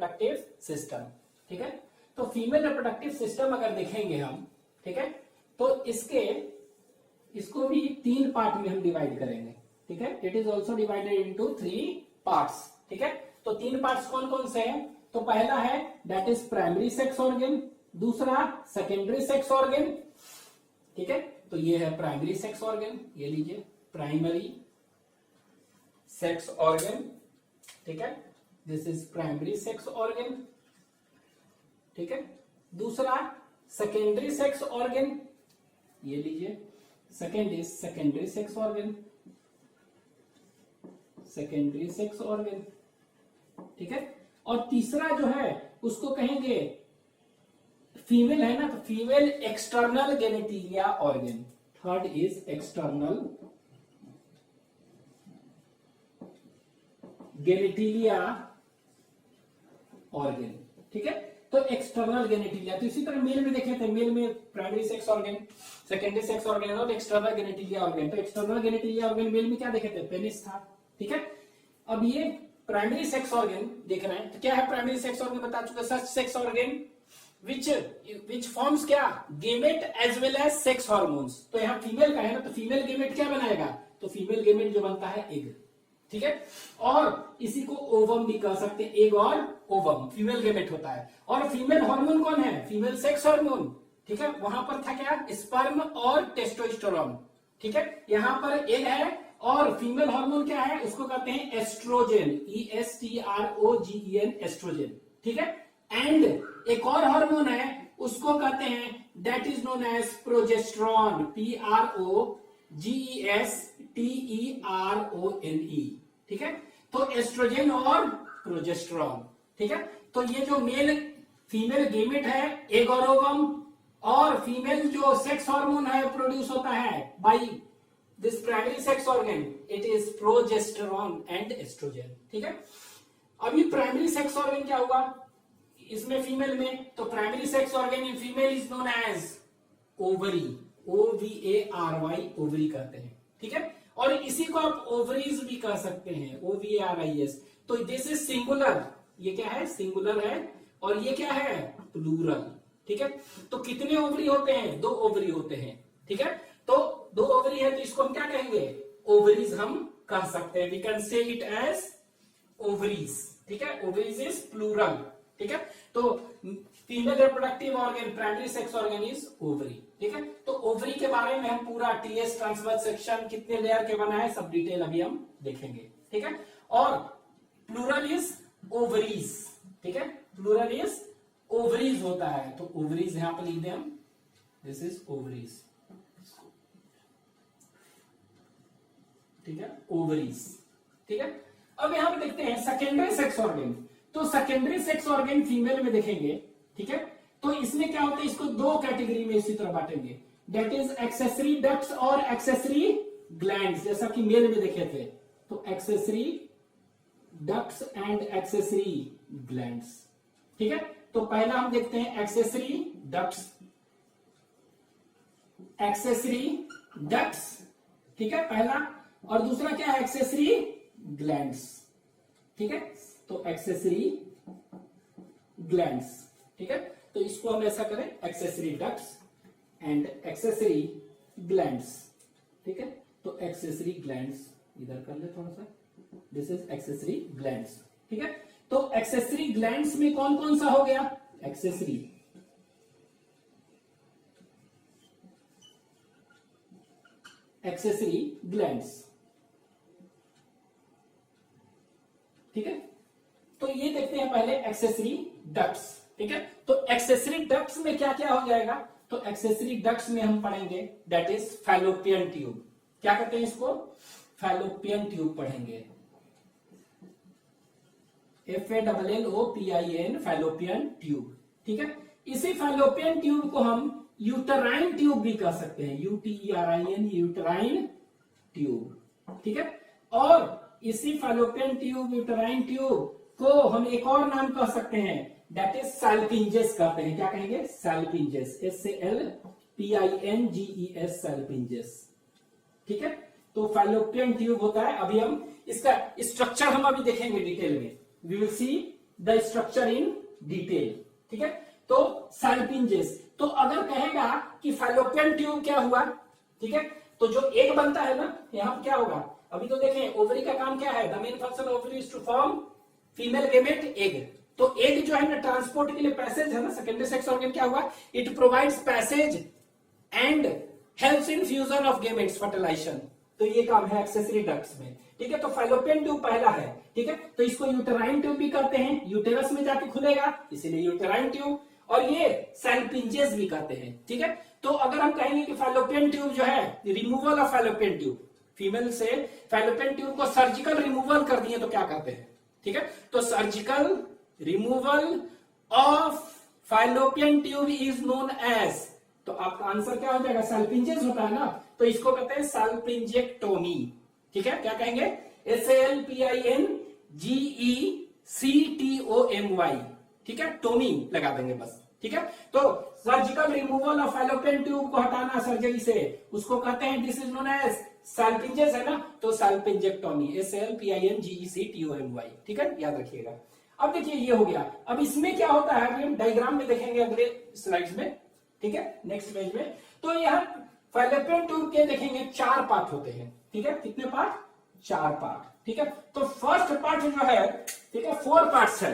Reproductive system. ठीक है, तो फीमेल रिप्रोडक्टिव सिस्टम अगर देखेंगे हम, ठीक है, तो इसको भी 3 पार्ट में हम डिवाइड करेंगे। ठीक है, it is also divided into 3 parts. ठीक है, तो 3 पार्ट्स कौन कौन से हैं? तो पहला है that is primary sex organ, दूसरा सेकेंडरी सेक्स ऑर्गन। ठीक है, तो ये है प्राइमरी सेक्स ऑर्गन, ये लीजिए प्राइमरी सेक्स ऑर्गन। ठीक है, this is primary sex organ. ठीक है, दूसरा सेकेंडरी सेक्स ऑर्गन, ये लीजिए second is secondary sex organ, secondary sex organ. ठीक है, और तीसरा जो है उसको कहेंगे, फीमेल है ना, तो female external genitalia organ. Third is external genitalia organ. ठीक है, तो एक्सटर्नल गेनिटिलिया, तो इसी तरह मेल में देखे थे, मेल में primary sex organ, secondary sex organ और एक्सटर्नल गेनिटिलिया ऑर्गन। तो एक्सटर्नल गेनिटिलिया ऑर्गन मेल में क्या देखे थे? पेनिस था। ठीक है, अब ये प्राइमरी सेक्स ऑर्गन देख रहे हैं, तो क्या है प्राइमरी सेक्स ऑर्गन? बता चुके, such sex organ which forms क्या? Gamete as well as sex hormones. तो यहाँ फीमेल का है ना, तो फीमेल गेमेट क्या बनाएगा? तो फीमेल गेमेट जो बनता है एग। ठीक है, और इसी को ओवम भी कह सकते हैं, एग और ओवम फीमेल गेमेट होता है। और फीमेल हार्मोन कौन है? Female sex hormone. ठीक है, वहां पर था क्या? स्पर्म और टेस्टोस्टेरोन। ठीक है, यहां पर एग है, और फीमेल हार्मोन क्या है? उसको कहते हैं एस्ट्रोजन, ESTROGEN, एस्ट्रोजन। ठीक है, एंड एक और हार्मोन है, उसको कहते हैं that is known as progesterone, PROGESTERONE। ठीक है, तो एस्ट्रोजन और प्रोजेस्टेरॉन। ठीक है, तो ये जो मेल फीमेल गेमेट है, एग और ओवम, और फीमेल जो सेक्स हार्मोन है प्रोड्यूस होता है by this primary sex organ, it is progesterone and oestrogen. ठीक है, अभी प्राइमरी सेक्स ऑर्गन क्या हुआ इसमें फीमेल में? तो primary sex organ in female is known as ovary, OVARY, ovary कहते हैं। ठीक है, और इसी को आप ओवरीज भी कह सकते हैं, OVARIS। तो दिस इज सिंगुलर, ये क्या है? सिंगुलर है, और ये क्या है? प्लूरल। ठीक है, तो कितने ओवरी होते हैं? 2 ओवरी होते हैं। ठीक है, तो 2 ओवरी है, तो इसको हम क्या कहेंगे? ओवरीज हम कह सकते हैं, we can say it as ovaries. ठीक है, ओवरीज इज प्लूरल। ठीक है, तो female reproductive organ primary sex organ is ovary. ठीक है, तो ओवरी के बारे में हम पूरा TS ट्रांसवर्स सेक्शन कितने लेयर के बना है सब डिटेल अभी हम देखेंगे। ठीक है, और प्लूरल इज ओवरीज। ठीक है, प्लूरल इज ओवरीज होता है, तो ओवरीज यहां पर लिख दें हम, दिस इज ओवरीज। ठीक है, ओवरीज। ठीक है, अब यहां पे देखते हैं सेकेंडरी सेक्स ऑर्गन। तो सेकेंडरी सेक्स ऑर्गन फीमेल में देखेंगे। ठीक है, तो इसमें क्या होता है? इसको 2 कैटेगरी में इसी तरह बांटेंगे, दैट इज एक्सेसरी डक्ट्स और एक्सेसरी ग्लैंड्स, जैसा कि मेल में देखे थे। तो accessory ducts and accessory glands. ठीक है, तो पहला हम देखते हैं एक्सेसरी डक्ट्स, एक्सेसरी डक्ट्स। ठीक है, पहला, और दूसरा क्या है? Accessory glands. ठीक है, तो एक्सेसरी ग्लैंड्स। ठीक है, तो इसको हम ऐसा करें, accessory ducts and accessory glands. ठीक है, तो एक्सेसरी ग्लैंड्स इधर कर ले थोड़ा सा, दिस इज एक्सेसरी ग्लैंड्स। ठीक है, तो एक्सेसरी ग्लैंड्स में कौन कौन सा हो गया? Accessory glands. ठीक है, तो ये देखते हैं पहले एक्सेसरी डक्ट्स। ठीक है, तो एक्सेसरी डक्ट्स में क्या क्या हो जाएगा? तो एक्सेसरी डक्ट्स में हम पढ़ेंगे दैट इज फैलोपियन ट्यूब। क्या कहते हैं इसको? फैलोपियन ट्यूब पढ़ेंगे, FALLOPIN, फैलोपियन ट्यूब। ठीक है, इसी फैलोपियन ट्यूब को हम यूटराइन ट्यूब भी कह सकते हैं, UTERIN, यूटराइन ट्यूब। ठीक है, और इसी फैलोपियन ट्यूब, यूटराइन ट्यूब को हम एक और नाम कह सकते हैं, दैट इज सैल्पिंजेस कहते हैं। क्या कहेंगे? सैल्पिंजेस, SALPINGES, सैल्पिंजेस। ठीक है, तो फैलोपियन ट्यूब होता है। अभी हम इसका स्ट्रक्चर हम अभी देखेंगे डिटेल में, we will see the structure in detail. ठीक है, तो सल्पिंजेस, तो अगर कहेगा कि फैलोपियन ट्यूब क्या हुआ, ठीक है, तो जो एग बनता है ना, यहां क्या होगा, अभी तो देखें ओवरी का काम क्या है, the main function of ovary is to form female gamete egg. तो एग जो है ना ट्रांसपोर्ट के लिए पैसेज है ना, सेकेंडरी सेक्स ऑर्गन क्या हुआ, it provides passage and helps in fusion of gametes fertilisation. तो ये काम है एक्सेसरी डक्ट्स में। ठीक है, तो फैलोपियन ट्यूब पहला है। ठीक है, तो इसको यूटेराइन ट्यूब भी कहते हैं, यूटेरस में जाके खुलेगा इसीलिए यूटेराइन ट्यूब, और ये सैलपिंजेस भी कहते हैं। ठीक है, तो अगर हम कहेंगे कि फैलोपियन ट्यूब जो है, removal of fallopian tube, female से फैलोपियन ट्यूब को सर्जिकल रिमूवल कर दिए तो क्या कहते हैं। ठीक है, तो surgical removal of fallopian tube is known as, तो आपका आंसर क्या हो जाएगा, सैलपिंजेस होता है ना, तो इसको कहते हैं सैलपिंजेक्टोमी। ठीक है, क्या कहेंगे, SALPINGECTOMY। ठीक है, टोमी लगा देंगे बस। ठीक है, तो surgical removal of fallopian tube को हटाना सर्जरी से, उसको कहते हैं, दिस इज नोन एज सैलपिंजेस है ना, तो सैलपिंजेक्टोमी, SALPINGECTOMY। ठीक है, याद रखिएगा। अब देखिए ये हो गया, अब इसमें क्या होता है, हम डायग्राम में देखेंगे अगले स्लाइड्स में। ठीक है, नेक्स्ट पेज में, तो यह फैलोपियन ट्यूब के देखेंगे 4 पार्ट होते हैं। ठीक है, कितने पार्ट, 4 पार्ट। ठीक है, तो फर्स्ट पार्ट जो है, ठीक है, 4 पार्ट्स है,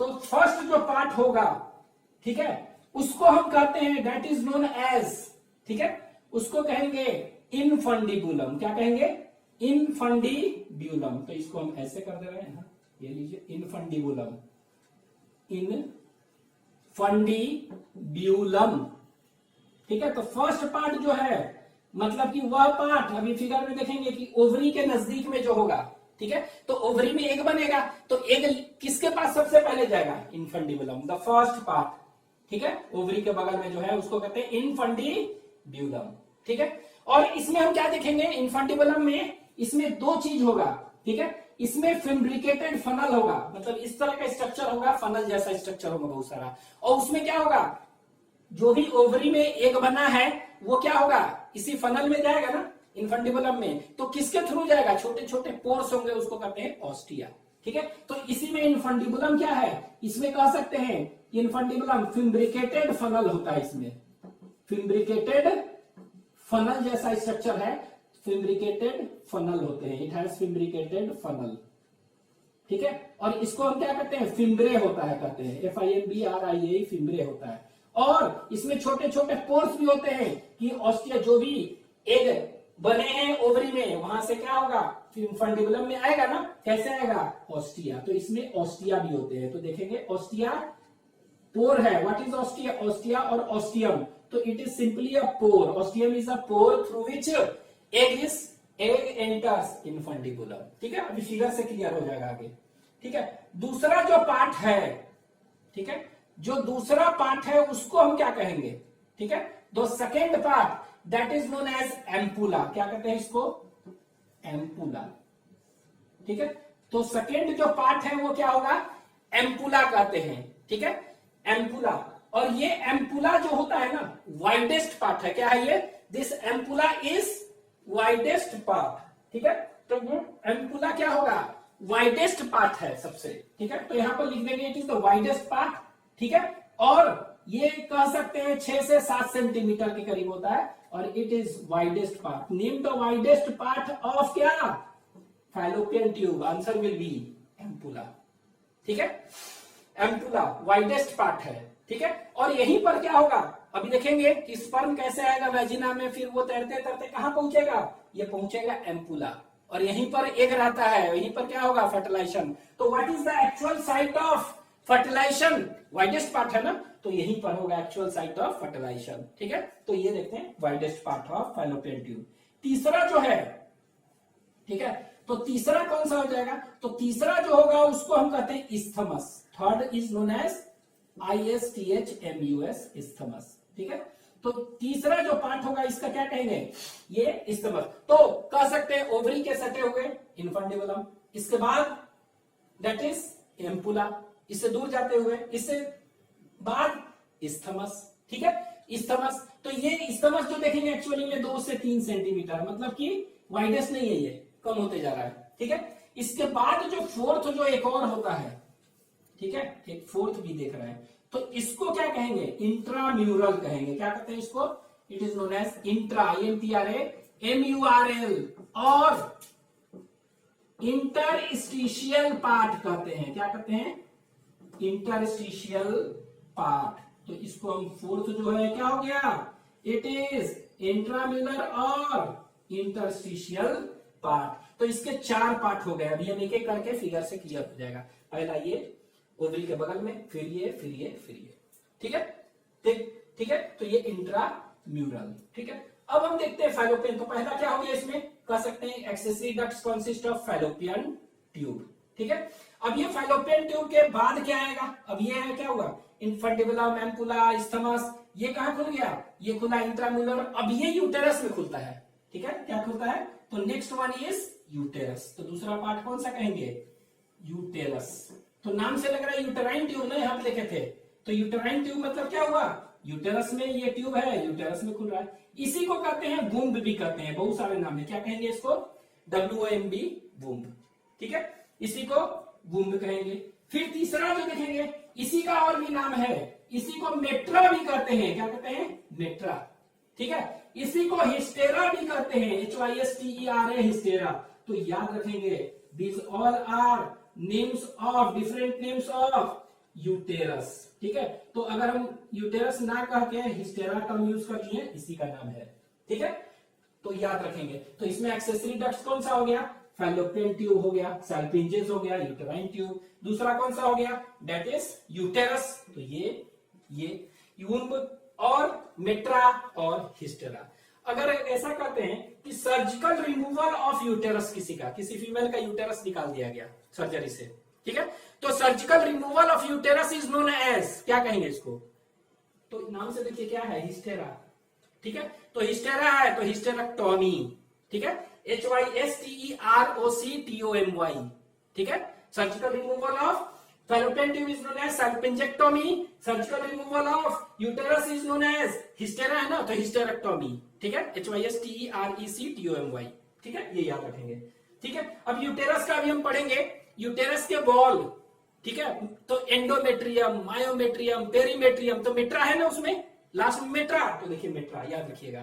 तो फर्स्ट जो पार्ट होगा, ठीक है, उसको हम कहते हैं, दैट इज नोन एज, ठीक है, उसको कहेंगे इनफंडिबुलम। क्या कहेंगे, इनफंडिब्यूलम। तो इसको हम ऐसे कर दे रहे हैं, ये लीजिए, इनफंडिबुलम, इनफंडिब्यूलम। ठीक है, तो फर्स्ट पार्ट जो है, मतलब कि वह पार्ट अभी फिगर में देखेंगे कि ओवरी के नजदीक में जो होगा। ठीक है, तो ओवरी में एग बनेगा, तो एग किसके पास सबसे पहले जाएगा, इनफंडिबुलम, द फर्स्ट पार्ट। ठीक है, ओवरी के बगल में जो है उसको कहते हैं इनफंडिब्यूलम। ठीक है, और इसमें हम क्या देखेंगे, इनफंडिबुलम में इसमें 2 चीज होगा। ठीक है, इसमें फिम्ब्रिकेटेड फनल होगा, मतलब इस तरह का स्ट्रक्चर होगा, फनल जैसा स्ट्रक्चर होगा बहुत सारा, और उसमें क्या होगा, जो भी ओवरी में एग बना है वो क्या होगा, इसी फनल में जाएगा ना, इनफंडिबुलम में, तो किसके थ्रू जाएगा, छोटे छोटे पोर्स होंगे, उसको कहते हैं ऑस्टिया। ठीक है, तो इसी में इनफंडिबुलम क्या है, इसमें कह सकते हैं इनफंडिबुलम फिम्ब्रिकेटेड फनल होता है, इसमें फिम्ब्रिकेटेड फनल जैसा स्ट्रक्चर है, फिम्ब्रिकेटेड फनल होते हैं, इट हैज फिम्ब्रिकेटेड फनल। ठीक है, और इसको हम क्या कहते हैं, फिम्ब्रे होता है, कहते हैं FIMBRIA, फिम्ब्रे होता है। और इसमें छोटे छोटे पोर्स भी होते हैं कि ऑस्टिया, जो भी एग बने हैं ओवरी में, वहां से क्या होगा, फंडिबुलम में आएगा ना, कैसे आएगा, ऑस्टिया, तो इसमें ऑस्टिया भी होते हैं। तो देखेंगे ऑस्टिया पोर है, व्हाट इज ऑस्टिया, ऑस्टिया और ऑस्टियम, तो it is simply a pore, ostium is a pore through which egg enters in infundibulum. ठीक है, अभी फिगर से क्लियर हो जाएगा आगे। ठीक है, दूसरा जो पार्ट है, ठीक है, जो दूसरा पार्ट है उसको हम क्या कहेंगे, ठीक है, दो second part that is known as ampulla. क्या कहते हैं इसको, एम्पुला। ठीक है, तो सेकेंड जो पार्ट है वो क्या होगा, एम्पुला कहते हैं। ठीक है, एम्पुला, और ये एम्पुला जो होता है ना, वाइडेस्ट पार्ट है। क्या है ये, this ampulla is widest part. ठीक है, तो ये एम्पुला क्या होगा, वाइडेस्ट पार्ट है सबसे। ठीक है, तो यहां पर लिख देंगे it is the widest part. ठीक है, और ये कह सकते हैं 6 से 7 सेंटीमीटर के करीब होता है, और it is widest part. Name the widest part of क्या, fallopian tube, answer will be ampulla. ठीक है, एम्पुला वाइडेस्ट पार्ट है। ठीक है, और यहीं पर क्या होगा, अभी देखेंगे कि स्पर्म कैसे आएगा वेजिना में, फिर वो तैरते तैरते कहां पहुंचेगा, ये पहुंचेगा एम्पुला, और यहीं पर एग रहता है, यहीं पर क्या होगा, फर्टिलाइजेशन। तो what is the actual site of fertilisation, widest part है ना, तो यहीं पर होगा एक्चुअल साइट ऑफ फर्टिलाइजेशन। ठीक है, तो ये देखते हैं widest part of fallopian tube. तीसरा जो है, ठीक है, तो तीसरा कौन सा हो जाएगा, तो तीसरा जो होगा उसको हम कहते हैं isthmus. Third is known as ISTHMUS, isthmus. ठीक है, तो तीसरा जो पार्ट होगा इसका क्या कहेंगे, ये इस्थमस। तो कह सकते हैं ओवरी के सटे हुए इनफंडिबुलम, इसके बाद दैट इज एम्पुला, इससे दूर जाते हुए, इससे बाद इस्थमस। ठीक है, इस्थमस, तो ये इस्थमस जो देखेंगे एक्चुअली में 2 से 3 सेंटीमीटर, मतलब कि वाइडेस्ट नहीं है, ये कम होते जा रहा है। ठीक है, इसके बाद जो फोर्थ जो एक और होता है, ठीक है, एक फोर्थ भी देख रहे हैं, तो इसको क्या कहेंगे, इंट्राम्यूरल कहेंगे। क्या कहते हैं इसको, it is known as intra, INTRAMURL, और इंटरस्टिशियल पार्ट कहते हैं। क्या कहते हैं, इंटरस्टिशियल पार्ट। तो इसको हम फोर्थ जो है क्या हो गया, इट इज इंट्राम्यूलर और इंटरस्टिशियल पार्ट। तो इसके 4 पार्ट हो गए। अभी हम एक एक करके फिगर से क्लियर हो जाएगा। पहला ये ओवरी के बगल में, फिर ये, फिर ये, फिर ये, ठीक है, ठीक है। तो ये इंट्राम्यूरल, ठीक है। अब हम देखते हैं फैलोपियन। तो पहला क्या हो गया इसमें, कह सकते हैं accessory ducts consist of fallopian tube, ठीक है। अब ये फैलोपियन ट्यूब के बाद क्या आएगा, अब ये है क्या हुआ, इन्फंटिबुलम, एम्पुला, इस्थमस, ये कहां खुल गया, ये खुला इंट्राम्यूलर। अब ये यूटेरस में खुलता है, ठीक है, क्या खुलता है, तो नेक्स्ट वन इज यूटेरस। तो दूसरा पार्ट कौन सा कहेंगे, यूटेरस। तो नाम से लग रहा है यूटेराइन ट्यूब, ना यहाँ पे लिखे थे, तो यूटेराइन ट्यूब मतलब क्या हुआ, यूटेरस में ये ट्यूब है, यूटेरस में खुल रहा है। इसी को कहते हैं वुम्ब भी कहते हैं, बहुत सारे नाम है। क्या कहेंगे इसको, WOMB, वुम्ब, ठीक है, इसी को वुम्ब कहेंगे। फिर तीसरा जो देखेंगे, इसी का और भी नाम है, इसी को मेट्रा भी कहते हैं। क्या कहते हैं, मेट्रा, ठीक है। इसी को हिस्टेरा भी कहते हैं, HYSTERA, हिस्टेरा। तो याद रखेंगे, these all are names of different names of uterus, ठीक है। तो अगर हम यूटेरस ना कह के हिस्टेरा टर्म यूज कर लिए, इसी का नाम है, ठीक है। तो याद रखेंगे। तो इसमें एक्सेसरी डक्ट्स कौन सा हो गया, फैलोपियन ट्यूब हो गया, सैल्पिंजेस हो गया, यूटेराइन ट्यूब। दूसरा कौन सा हो गया, दैट इज यूटेरस। तो ये यूम्ब और मेट्रा और हिस्टेरा। अगर ऐसा करते हैं कि सर्जिकल रिमूवल ऑफ यूटेरस, किसी फीमेल का यूटेरस निकाल दिया गया सर्जरी से, ठीक है, तो surgical removal of uterus is known as, क्या कहेंगे इसको, तो नाम से देखिए क्या है, हिस्टेरा, ठीक है। तो हिस्टेरा है तो हिस्टेरेक्टोमी, ठीक है, HYSTEROCTOMY, ठीक है। Surgical removal of fallopian tube is known as salpingectomy, surgical removal of uterus is known as hystera, है ना, तो हिस्टेरेक्टोमी, ठीक है, HYSTERECTOMY, ठीक है, ये याद रखेंगे, ठीक है। अब यूटेरस का भी हम पढ़ेंगे, यूटेरस के बॉल, ठीक है, तो एंडोमेट्रियम, मायोमेट्रियम, पेरीमेट्रियम, तो मेट्रा है ना उसमें, लास्ट में मेट्रा, तो देखिए मेट्रा याद रखिएगा,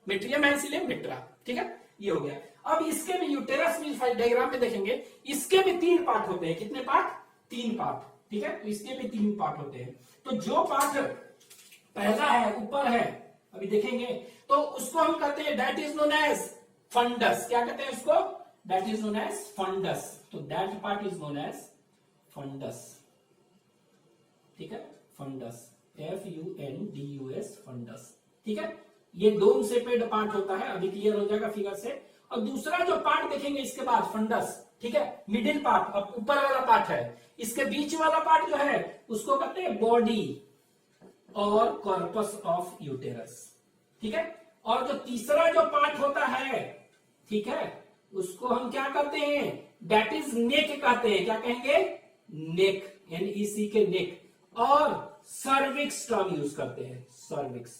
मेट्रियम है इसीलिए मेट्रा, ठीक है, ये हो गया। अब इसके भी यूटेरस में डायग्राम में देखेंगे, इसके भी 3 पार्ट होते हैं। कितने पार्ट, 3 पार्ट, ठीक है, तो इसके भी 3 पार्ट होते हैं। तो जो पार्ट पहला है, ऊपर है, अभी देखेंगे, तो उसको हम कहते हैं that is known as fundus. क्या कहते हैं उसको, that is known as fundus. तो that part is known as fundus, ठीक है, फंडस, FUNDUS, फंडस, ठीक है। ये डोम शेपेड पार्ट होता है, अभी क्लियर हो जाएगा फिगर से। और दूसरा जो पार्ट देखेंगे इसके बाद, फंडस, ठीक है, मिडिल पार्ट, अब ऊपर वाला पार्ट है, इसके बीच वाला पार्ट जो है उसको कहते हैं बॉडी और कॉर्पस ऑफ यूटेरस, ठीक है। और जो तीसरा जो पार्ट होता है, ठीक है, उसको हम क्या कहते हैं, दैट इज नेक कहते हैं। क्या कहेंगे, नेक, NEC के नेक, और सर्विक्स टर्म यूज करते हैं, सर्विक्स,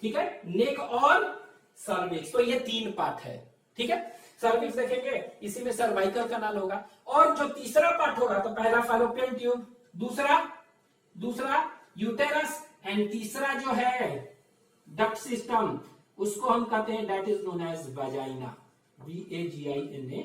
ठीक है, नेक और सर्विक्स। तो ये 3 पार्ट है, ठीक है। सर्विक्स देखेंगे, इसी में सर्वाइकल कनाल होगा। और जो तीसरा पार्ट होगा, तो पहला फैलोपियन ट्यूब, दूसरा यूटेरस, एंड तीसरा जो है डक्ट सिस्टम, उसको हम कहते हैं that is known as vagina, VAGINA,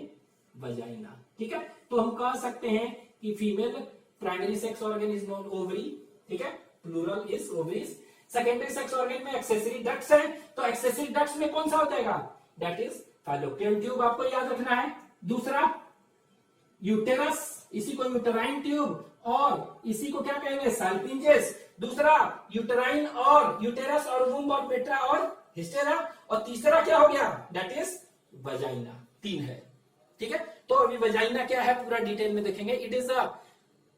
vagina, ठीक है। तो हम कह सकते हैं कि female primary sex organ is known ovary, ठीक है, plural is ovaries. Secondary sex organ में एक्सेसरी डक्ट्स है, तो एक्सेसरी डक्ट्स में कौन सा हो जाएगा, दैट इज फैलोपियन ट्यूब, आपको याद रखना है। दूसरा यूटेरस, इसी को यूटेराइन ट्यूब, और इसी को क्या कहेंगे, सैल्पिंजेस। दूसरा यूटेराइन और यूटेरस और वुम्ब और मेट्रा और हिस्टेरा। और तीसरा क्या हो गया, दैट इज वजाइना। 3 है, ठीक है। तो अभी वजाइना क्या है पूरा डिटेल में देखेंगे। इट इज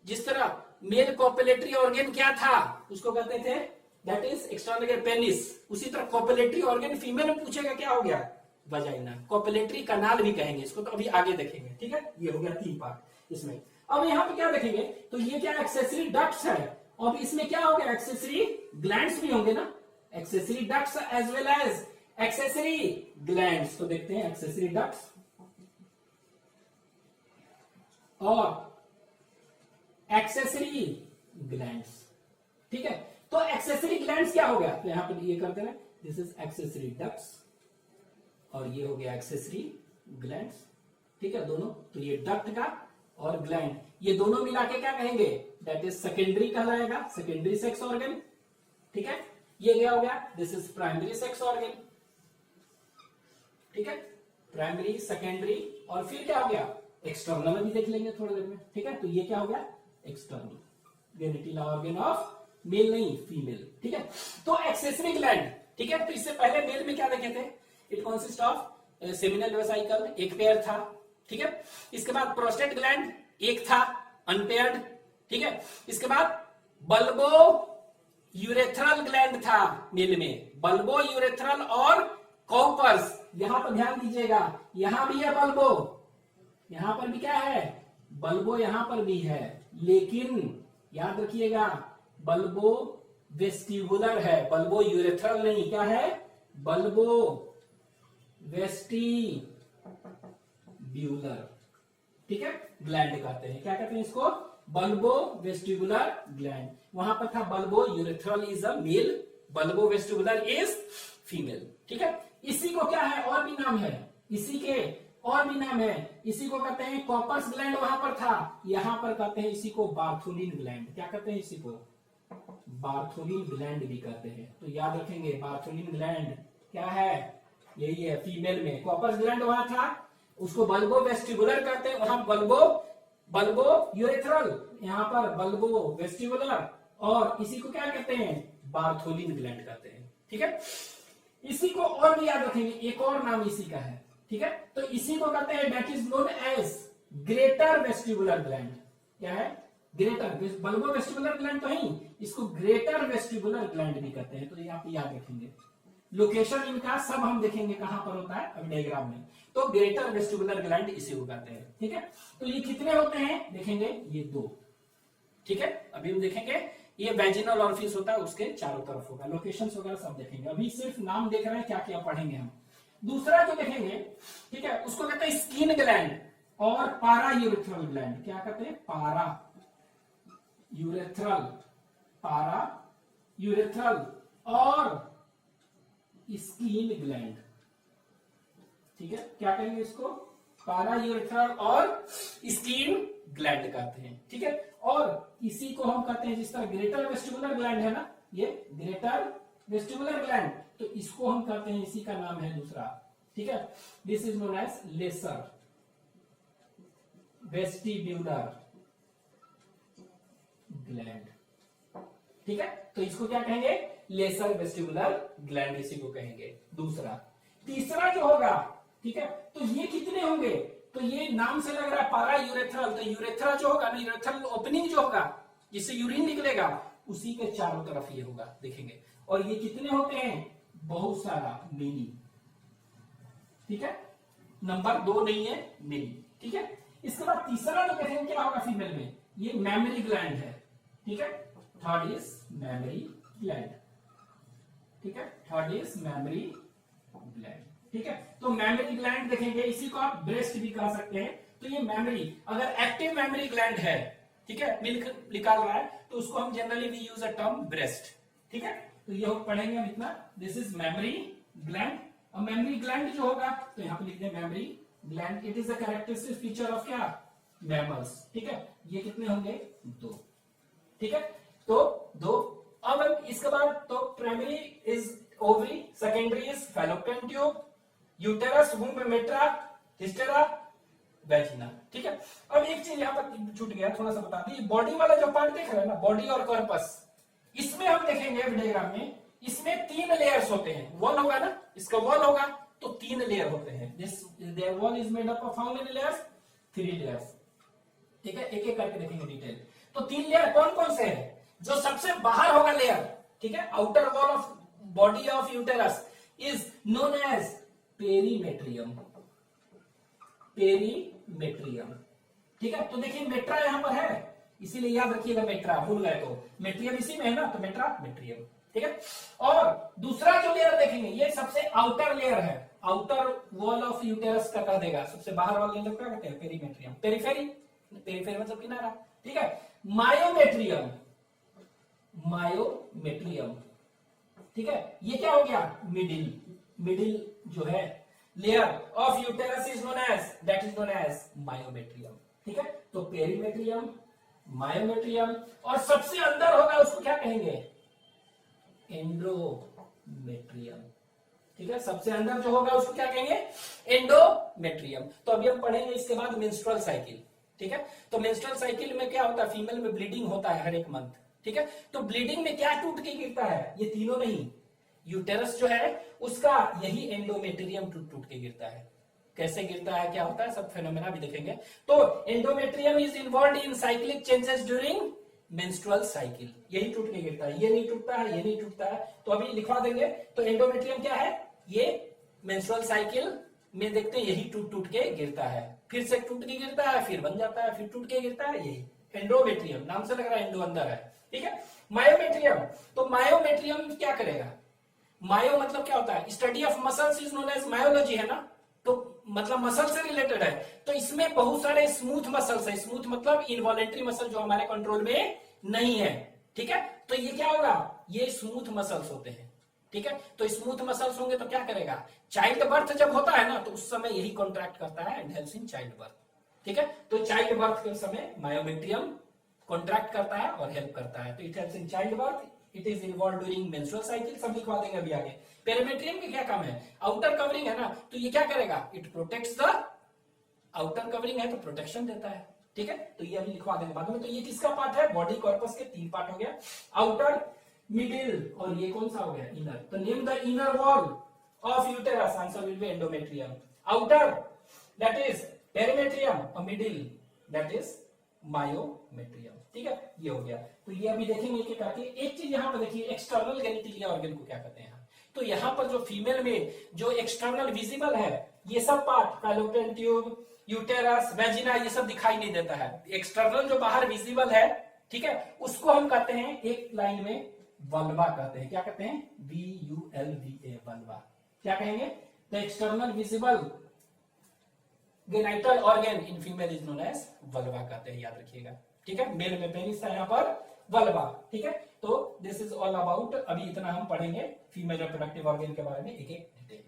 जिस तरह मेल कॉपुलेटरी ऑर्गन क्या था, उसको कहते थे दैट इज एक्सटर्नल पेनिस, उसी तरह कॉपुलेटरी ऑर्गन फीमेल में पूछेगा क्या हो गया, वजाइना। कॉपुलेटरी कनाल भी कहेंगे इसको, तो अभी आगे देखेंगे, ठीक है। ये हो गया 3 पार्ट इसमें। अब यहाँ पे क्या देखेंगे, तो ये क्या एक्सेसरी डक्ट्स है, और इसमें क्या हो गया, एक्सेसरी ग्लैंड्स भी होंगे ना, accessory ducts as well as accessory glands. तो देखते हैं एक्सेसरी डक्ट्स और एक्सेसरी ग्लैंड्स। ठीक है, तो एक्सेसरी ग्लैंड्स क्या हो गया, तो यहां पर ये करते हैं, दिस इज एक्सेसरी डक्ट्स और ये हो गया एक्सेसरी ग्लैंड्स। ठीक है, दोनों, तो ये डक्ट का और ग्लैंड, ये दोनों मिला के क्या कहेंगे, दैट इज सेकेंडरी कहलाएगा, सेकेंडरी सेक्स ऑर्गन। ठीक है, ये क्या हो गया, this is primary sex organ. ठीक है, प्राइमरी, सेकेंडरी, और फिर क्या हो गया, एक्सटर्नल, अभी देख लेंगे थोड़ी देर में। ठीक है, तो ये क्या हो गया, external genital organ of male, नहीं फीमेल। ठीक है, तो एक्सेसरी ग्लैंड। ठीक है, तो इससे पहले मेल में क्या देखे थे, it consist of seminal vesicle, एक पेयर था। ठीक है, इसके बाद प्रोस्टेट ग्लैंड एक था, अनपेयर्ड। ठीक है, इसके बाद बल्बो यूरेथ्रल ग्लैंड था मेल में, बल्बो यूरेथ्रल और कॉपर्स। यहां पर ध्यान दीजिएगा, यहां भी है बल्बो, यहां पर भी क्या है, बल्बो यहां पर भी है, लेकिन याद रखिएगा बल्बो वेस्टिबुलर है, बल्बो यूरेथ्रल नहीं, क्या है, बल्बो वेस्टिब्यूलर। ठीक है, ग्लैंड कहते हैं, क्या कहते हैं इसको, बल्बो वेस्टिबुलर ग्लैंड। वहां पर था bulbo urethral is a male, bulbo vestibular is female. ठीक है, इसी को क्या है, और भी नाम है, इसी के और भी नाम है, इसी को कहते हैं कॉपर्स ग्लैंड, वहां पर था, यहां पर कहते हैं इसी को बार्थोलिन ग्लैंड। क्या कहते हैं इसी को, बार्थोलिन ग्लैंड भी कहते हैं। तो याद रखेंगे बार्थोलिन ग्लैंड क्या है, यही है फीमेल में, कॉपर्स ग्लैंड वहां था, उसको बल्बो वेस्टिबुलर कहते हैं, वहां बल्बो यूरेथ्रल, यहां पर बल्बो वेस्टिबुलर, और इसी को क्या कहते हैं, बार्थोलिन ग्लैंड कहते हैं। ठीक है, इसी को और भी याद रखेंगे, एक और नाम इसी का है। ठीक है, तो इसी को कहते हैं that is known as greater vestibular gland. क्या है, ग्रेटर, बल्बो वेस्टिबुलर ग्लैंड तो ही, इसको ग्रेटर वेस्टिबुलर ग्लैंड भी कहते हैं। तो ये आप याद रखेंगे, लोकेशन इनका सब हम देखेंगे कहां पर होता है अब डायग्राम में। तो ग्रेटर वेस्टिबुलर ग्लैंड इसी को कहते हैं। ठीक है, तो ये कितने होते हैं देखेंगे, ये दो। ठीक है, अभी हम देखेंगे, ये वेजिनल ऑरिफिस होता है, उसके चारों तरफ होगा, लोकेशंस वगैरह सब देखेंगे, अभी सिर्फ नाम देख रहे हैं, क्या क्या पढ़ेंगे हम। दूसरा जो देखेंगे, ठीक है, उसको कहते हैं स्किन ग्लैंड और पारा यूरेथ्रल ग्लैंड। क्या कहते हैं, पारा यूरेथ्रल, पारा यूरेथ्रल और स्किन ग्लैंड। ठीक है, क्या कहेंगे इसको, पारा यूरेथ्रल और स्किन ग्लैंड कहते हैं। ठीक है, और इसी को हम कहते हैं, जिस तरह ग्रेटर वेस्टिबुलर ग्लैंड है ना, ये ग्रेटर वेस्टिबुलर ग्लैंड, तो इसको हम कहते हैं, इसी का नाम है दूसरा। ठीक है, this is known as lesser vestibular gland. ठीक है, तो इसको क्या कहेंगे, लेसर वेस्टिबुलर ग्लैंड, इसी को कहेंगे दूसरा। तीसरा जो होगा, ठीक है, तो ये कितने होंगे, तो ये नाम से लग रहा है पारा यूरेथ्रल, तो यूरेथ्रा जो होगा ना, यूरेथ्रल ओपनिंग जो होगा जिससे यूरिन निकलेगा, उसी के चारों तरफ ये होगा, देखेंगे। और ये कितने होते हैं, बहुत सारा, मेनी। ठीक है, नंबर 2 नहीं है, मेनी। ठीक है, इसके बाद तीसरा जो देखेंगे क्या होगा फीमेल में, ये मेमरी ग्लैंड है। ठीक है, थर्ड इज मेमरी ग्लैंड। ठीक है, थर्ड इज मेमरी ग्लैंड। ठीक है, तो मेमरी ग्लैंड देखेंगे, इसी को आप ब्रेस्ट भी कह सकते हैं। तो ये मेमरी, अगर एक्टिव मेमरी ग्लैंड है, ठीक है, मिल्क निकाल रहा है, तो उसको हम generally we use a term breast. ठीक है, तो ये पढ़ेंगे हम इतना, दिस इज मेमरी ग्लैंड। और मेमरी ग्लैंड जो होगा, तो यहां पे लिख दें mammary gland, it is a characteristic feature of क्या, मैमल्स। ठीक है, ये कितने होंगे, 2। ठीक है, तो 2। अब इसके बाद तो primary is ovary, secondary is fallopian tube, uterus, womb, metra, hystera, vagina. ठीक है, अब एक चीज यहां पर छूट गया, थोड़ा सा बता दी, बॉडी वाला जो पार्ट देख रहे हैं ना, बॉडी और कॉर्पस, इसमें हम देखेंगे डायग्राम में, इसमें 3 लेयर्स होते हैं। वॉल होगा ना, इसका वॉल होगा, तो 3 लेयर होते हैं। This their wall is made up of how many layers, 3 layers. ठीक है, एक एक करके देखेंगे डिटेल। तो 3 लेयर कौन कौन से हैं, जो सबसे बाहर होगा लेयर, ठीक है, outer wall of body of uterus is known as perimetrium. Perimetrium. ठीक है, तो देखिए मेट्रा यहां पर है, इसीलिए याद रखिएगा, मेट्रा भूल गए तो मेट्रियम इसी में है ना, तो मेट्रा मेट्रियम। ठीक है, और दूसरा जो लेयर देखेंगे, ये सबसे आउटर लेयर है, आउटर वॉल ऑफ यूटेरस का कह देगा, सबसे बाहर वाले लेयर क्या कहते हैं, पेरीमेट्रियम। पेरीफेरी, पेरीफेरी मतलब किनारा। ठीक है, मायोमेट्रियम, मायोमेट्रियम, ठीक है। ये क्या हो गया, मिडिल, मिडिल जो है layer of uterus is known as, that is known as myometrium, ठीक है। तो पेरीमेट्रियम, मायोमेट्रियम, और सबसे अंदर होगा उसको क्या कहेंगे, एंडोमेट्रियम, ठीक है। सबसे अंदर जो होगा उसको क्या कहेंगे, एंडोमेट्रियम। तो अभी हम पढ़ेंगे इसके बाद मेंस्ट्रुअल साइकिल, ठीक है। तो मेंस्ट्रुअल साइकिल में क्या होता है, फीमेल में ब्लीडिंग होता है हर एक मंथ, ठीक है। तो ब्लीडिंग में क्या टूट के गिरता है, ये तीनों नहीं, यूटेरस जो है उसका यही एंडोमेट्रियम टूट टूट के गिरता है। कैसे गिरता है, क्या होता है, सब फेनोमेना भी देखेंगे। तो endometrium is involve in cyclic changes during menstrual cycle, यही टूट के गिरता है, ये नहीं टूटता है, ये नहीं टूटता है। तो अभी लिखवा देंगे। तो एंडोमेट्रियम क्या है, ये मेंस्ट्रुअल साइकिल में देखते हैं यही टूट टूट के गिरता है, फिर से टूट के गिरता है, फिर बन जाता है, फिर टूट के गिरता है, यही एंडोमेट्रियम, नाम से लग रहा है एंडो अंदर है, ठीक है। मायोमेट्रियम, तो मायोमेट्रियम क्या करेगा, मायो मतलब क्या होता है, study of muscles is known as myology, है ना। तो मतलब मसल से रिलेटेड है। तो इसमें बहुत सारे स्मूथ मसल्स है, स्मूथ मतलब इनवॉलेंट्री मसल जो हमारे कंट्रोल में नहीं है, ठीक है। तो ये क्या होगा, ये स्मूथ मसल्स होते हैं, ठीक है। तो स्मूथ मसल्स होंगे तो क्या करेगा, चाइल्ड बर्थ जब होता है ना, तो उस समय यही कॉन्ट्रैक्ट करता है and helps in child birth, ठीक है। तो चाइल्ड बर्थ के समय मायोमेट्रियम कॉन्ट्रैक्ट करता है और हेल्प करता है। तो it helps in child birth, it is involve during menstrual cycle, सब लिखवा देंगे अभी आगे। पेरीमेट्रियम का क्या काम है, आउटर कवरिंग है ना, तो ये क्या करेगा, it protects the, outer covering है तो प्रोटेक्शन देता है, ठीक है। तो ये अभी लिखवा देंगे बाद में। तो ये किसका पार्ट है, बॉडी कॉर्पस के 3 पार्ट हो गया, आउटर, मिडिल, और ये कौन सा हो गया, इनर। तो name the inner wall of uterus, answer will B endometrium. Outer that is perimetrium, और मिडिल दैट इज मायोमेट्रियम, ठीक है। ये हो गया। तो ये अभी देखेंगे कि करके एक चीज यहां पर देखिए, एक्सटर्नल जेनिटल ऑर्गन को क्या कहते हैं। तो यहां पर जो फीमेल में जो एक्सटर्नल विजिबल है, ये सब part, fallopian tube, uterus, vagina, ये सब दिखाई नहीं देता है। एक्सटर्नल जो बाहर विजिबल है, ठीक है, उसको हम कहते हैं एक लाइन में वल्वा कहते हैं। क्या कहते हैं, VULVA, वल्वा। क्या कहेंगे, the external visible genital organ in female is known as vulva कहते हैं, याद रखिएगा, ठीक है। मेल में पेनिस है, यहाँ पर वल्वा, ठीक है। तो दिस इज ऑल अबाउट, अभी इतना हम पढ़ेंगे फीमेल रिप्रोडक्टिव ऑर्गन के बारे में एक एक डिटेल।